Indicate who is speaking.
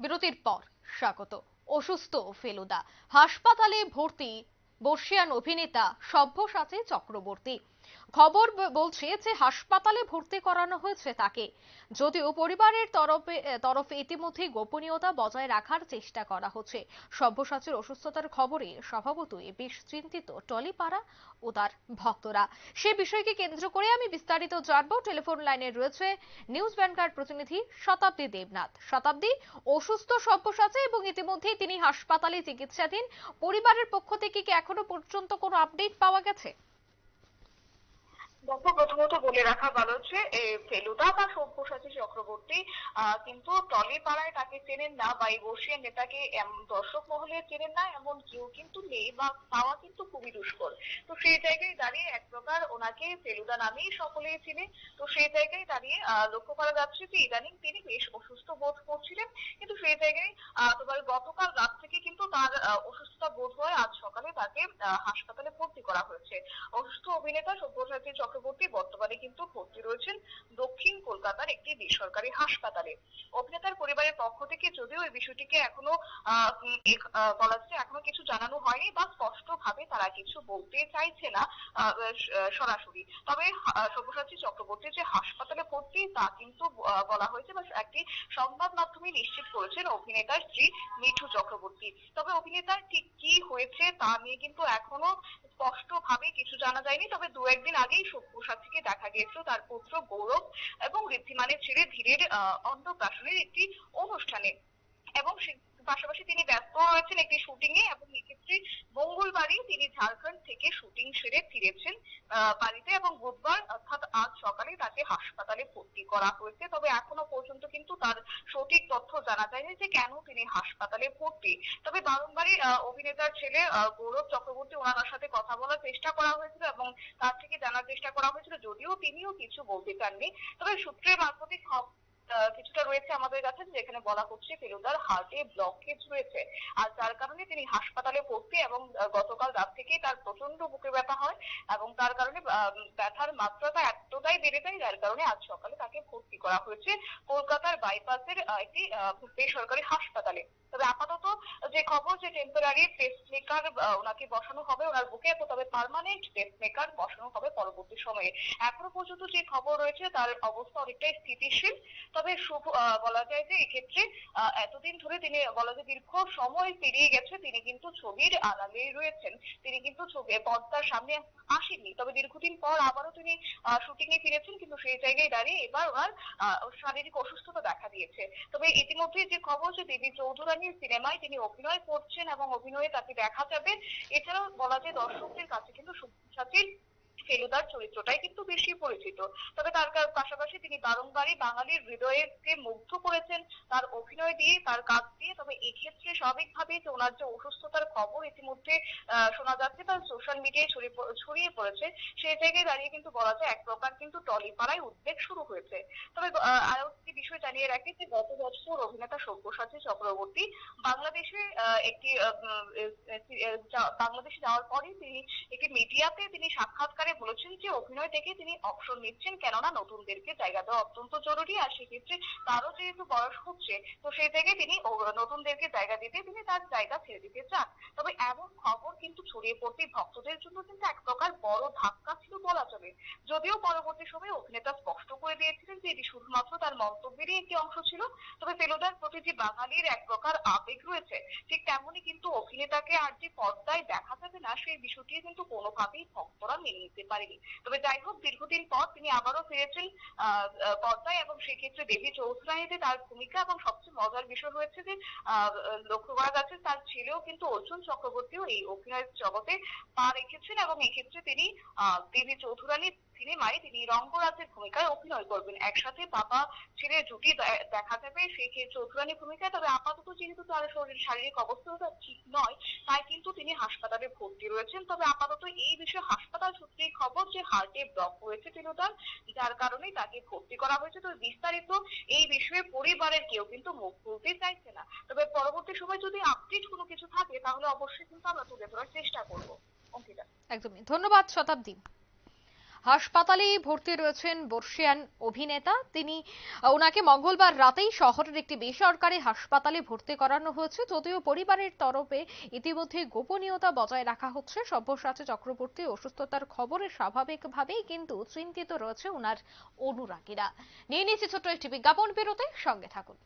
Speaker 1: বিরতির পর স্বাগত। অসুস্থ ফেলুদা, হাসপাতালে ভর্তি বর্ষিয়ান অভিনেতা সব্যসাচী চক্রবর্তী। খবর বলছে যে হাসপাতালে ভর্তি করানো হয়েছে তাকে, যদিও পরিবারের তরফে ইতিমধ্যে গোপনীয়তা বজায় রাখার চেষ্টা করা হচ্ছে। সব্যসাচীর অসুস্থতার খবরে স্বভাবতই বেশ চিন্তিত টলিপাড়া ও তার ভক্তরা। সে বিষয়কে কেন্দ্র করে আমি বিস্তারিত জানবো। টেলিফোন লাইনে রয়েছে নিউজ ভ্যানগার্ড প্রতিনিধি শতাব্দী দেবনাথ। শতাব্দী, অসুস্থ সব্যসাচী এবং ইতিমধ্যেই তিনি হাসপাতালে চিকিৎসাধীন। পরিবারের পক্ষ থেকে কি এখনো পর্যন্ত কোনো আপডেট পাওয়া গেছে?
Speaker 2: দেখো, প্রথমত বলে রাখা ভালো যে ফেলুদা বা সব্যসাচী চক্রবর্তী কিন্তু টলিপাড়ায় তাকে চেনেন না, বা এই বর্ষিয়ান নেতাকে দর্শক মহলে চেনেন না এমন কেউ কিন্তু নেই, বা পাওয়া কিন্তু খুবই দুষ্কর। তো সেই জায়গায় দাঁড়িয়ে এক প্রকার ওনাকে ফেলুদা নামেই সকলেই চিনে। তো সেই জায়গায় দাঁড়িয়ে লক্ষ্য করা যাচ্ছে যে ইদানিং তিনি বেশ অসুস্থ বোধ করছিলেন। কিন্তু সেই জায়গায় তোমার গতকাল রাত থেকে কিন্তু তার অসুস্থতা বোধ হয় আজ সকালে তাকে হাসপাতালে ভর্তি করা হয়েছে। অসুস্থ অভিনেতা সব্যসাচী চক্রবর্তী বর্তমানে কিন্তু ভর্তি রয়েছেন দক্ষিণ কলকাতার একটি বেসরকারি হাসপাতালে। অভিনেতার পরিবারের পক্ষ থেকে যদিও এই বিষয়টিকে এখনো বলা যাচ্ছে এখনো কিছু জানানো হয়নি, বা স্পষ্ট ভাবে তারা কিছু বলতে চাইছে না সরাসরি। তবে সব্যসাচী চক্রবর্তী যে হাসপাতালে ভর্তি তা কিন্তু বলা হয়েছে, বা একটি সংবাদ মাধ্যমে নিশ্চিত করেছেন অভিনেতার স্ত্রী মিঠু চক্রবর্তী। তবে অভিনেতার ঠিক কি হয়েছে তা নিয়ে কিন্তু এখনো স্পষ্ট ভাবে কিছু জানা যায়নি। তবে দু একদিন আগেই সব্যসাচীকে দেখা গিয়েছিল তার পুত্র গৌরব এবং ঋদ্ধিমানের ছেলে ধীরের অন্নপ্রাশনের একটি অনুষ্ঠানে, এবং পাশাপাশি তিনি ব্যস্ত রয়েছেন একটি শুটিং এ, এবং এক্ষেত্রে মঙ্গলবারই তিনি ঝাড়খণ্ড থেকে শুটিং সেরে ফিরেছেন বাড়িতে, এবং বুধবার অর্থাৎ আজ সকালে তাকে হাসপাতালে ভর্তি করা হয়েছে। তবে এখনো পর্যন্ত কিন্তু তার সঠিক তথ্য জানা যায়নি যে কেন তিনি হাসপাতালে ভর্তি। তবে বারংবারই অভিনেতার ছেলে গৌরব চক্রবর্তী ওনার সাথে কথা বলার চেষ্টা করা হয়েছিল, এবং তার থেকে জানার চেষ্টা করা হয়েছিল, যদিও তিনিও কিছু বলতে চাননি। তবে সূত্রের মারফতে কিছুটা রয়েছে আমাদের কাছে, যেখানে বলা হচ্ছে ফেলুদার হার্টে ব্লকেজ রয়েছে, আর যার কারণে তিনি হাসপাতালে ভর্তি, এবং গতকাল রাত থেকেই তার প্রচন্ড বুকে ব্যথা হয়, এবং তার কারণে ব্যথার মাত্রাটা এতটাই বেড়ে যায়, যার কারণে আজ সকালে তাকে ভর্তি করা হয়েছে কলকাতার বাইপাসের একটি বেসরকারি হাসপাতালে। তবে আপাতত যে খবর, যে টেম্পোরারি পেসমেকার ওনাকে বসানো হবে ওনার বুকে, তবে পার্মানেন্ট পেসমেকার বসানো হবে পরবর্তী সময়ে। এখনো পর্যন্ত যে খবর রয়েছে তার অবস্থা অনেকটাই স্থিতিশীল। তবে বলা যায় যে এক্ষেত্রে এতদিন ধরে তিনি বলা যায় দীর্ঘ সময় পেরিয়ে গেছে, তিনি কিন্তু ছবির আড়ালে রয়েছেন, তিনি কিন্তু ছবি পর্দার সামনে আসেননি। তবে দীর্ঘদিন পর আবারও তিনি শুটিং এ ফিরেছেন, কিন্তু সেই জায়গায় দাঁড়িয়ে এবার ওনার শারীরিক অসুস্থতা দেখা দিয়েছে। তবে ইতিমধ্যে যে খবর, যে দেবী চৌধুরানীর সিনেমায় তিনি অভিনয় করছেন এবং অভিনয়ে তাকে দেখা যাবে। এছাড়াও বলা যায় দর্শকদের কাছে কিন্তু সব্যসাচীর ফেলুদার চরিত্রটাই কিন্তু বেশি পরিচিত। তবে তার পাশাপাশি তিনি বারংবারই বাঙালির হৃদয়কে মুগ্ধ করেছেন তার অভিনয় দিয়ে, তার কাজ দিয়ে। তবে এক্ষেত্রে স্বাভাবিকভাবেই যে ওনার যে অসুস্থতার খবর ইতিমধ্যে শোনা যাচ্ছে, তার সোশ্যাল মিডিয়ায় ছড়িয়ে পড়েছে, সেই জায়গায় দাঁড়িয়ে কিন্তু বলা যায় এক প্রকার কিন্তু টলিপাড়ায় উদ্বেগ শুরু হয়েছে। তবে আরো একটি বিষয় জানিয়ে রাখি, যে গত বছর অভিনেতা সব্যসাচী চক্রবর্তী বাংলাদেশে একটি বাংলাদেশে যাওয়ার পরই তিনি একটি মিডিয়াতে তিনি সাক্ষাৎকারে বলেছেন যে অভিনয় থেকে তিনি অবসর নিচ্ছেন, কেননা নতুনদেরকে জায়গা দেওয়া অত্যন্ত জরুরি, আর সেক্ষেত্রে তারও যেহেতু বয়স হচ্ছে, তো সেই জায়গায় তিনি নতুনদেরকে জায়গা দিতে তিনি তার জায়গা ছেড়ে দিতে চান। তবে এমন খবর কিন্তু ছড়িয়ে পড়তে ভক্তদের জন্য কিন্তু এক প্রকার বড় ধাক্কা ছিল বলা চলে। যদিও পরবর্তী সময়ে অভিনেতা স্পষ্ট করে দিয়েছিলেন যে এটি শুধুমাত্র তার মন্তব্যেরই একটি অংশ ছিল। তবে ফেলুদার প্রতি যে বাঙালির এক প্রকার আবেগ রয়েছে, ঠিক তেমনি কিন্তু অভিনেতাকে আর যে পর্দায় দেখা যাবে না, সেই বিষয়টি কিন্তু কোনোভাবেই ভক্তরা মেনে নিতে পারেনি। তবে যাই হোক, দীর্ঘদিন পর তিনি আবারও ফিরেছেন পর্দায়, এবং সেক্ষেত্রে দেবী চৌধুরানীতে তার ভূমিকা, এবং সবচেয়ে মজার বিষয় হয়েছে যে লক্ষ্য করা যাচ্ছে তার ছেলেও কিন্তু অর্জুন চক্রবর্তীও এই অভিনয়ের জগতে পা রেখেছেন, এবং এক্ষেত্রে তিনি দেবী চৌধুরানী সিনেমায় তিনি রঙ্গরাজের ভূমিকায় অভিনয় করবেন। একসাথে বাবা ছেলে জুটি দেখা যাবে সেই চৌধুরানী ভূমিকায়। তবে আপাতত যেহেতু তার শারীরিক অবস্থাটা ঠিক নয়, তাই কিন্তু তিনি হাসপাতালে ভর্তি রয়েছেন। তবে আপাতত এই বিষয়ে হাসপাতাল সূত্রেই খবর যে হার্টে ব্লক হয়েছে ফেলুদার, যার কারণেই তাকে ভর্তি করা হয়েছে। তো বিস্তারিত এই বিষয়ে পরিবারের কেউ কিন্তু মুখ খুলতে চাইছে না। তবে পরবর্তী সময় যদি আপডেট কোনো কিছু থাকে তাহলে অবশ্যই কিন্তু আমরা তুলে ধরার চেষ্টা করবো। অঙ্কিতা।
Speaker 1: একদমই ধন্যবাদ শতাব্দী। হাসপাতালেই ভর্তি রয়েছেন বর্ষিয়ান অভিনেতা। ওনাকে মঙ্গলবার রাতেই শহরের একটি বেসরকারি হাসপাতালে ভর্তি করানো হয়েছে, যদিও পরিবারের তরফে ইতিমধ্যে গোপনীয়তা বজায় রাখা হচ্ছে। সব্যসাচী চক্রবর্তী অসুস্থতার খবরে স্বাভাবিকভাবেই কিন্তু চিন্তিত রয়েছে ওনার অনুরাগীরা। নিয়ে নিচ্ছি ছোট্ট একটি বিজ্ঞাপন বিরতি, সঙ্গে থাকুন।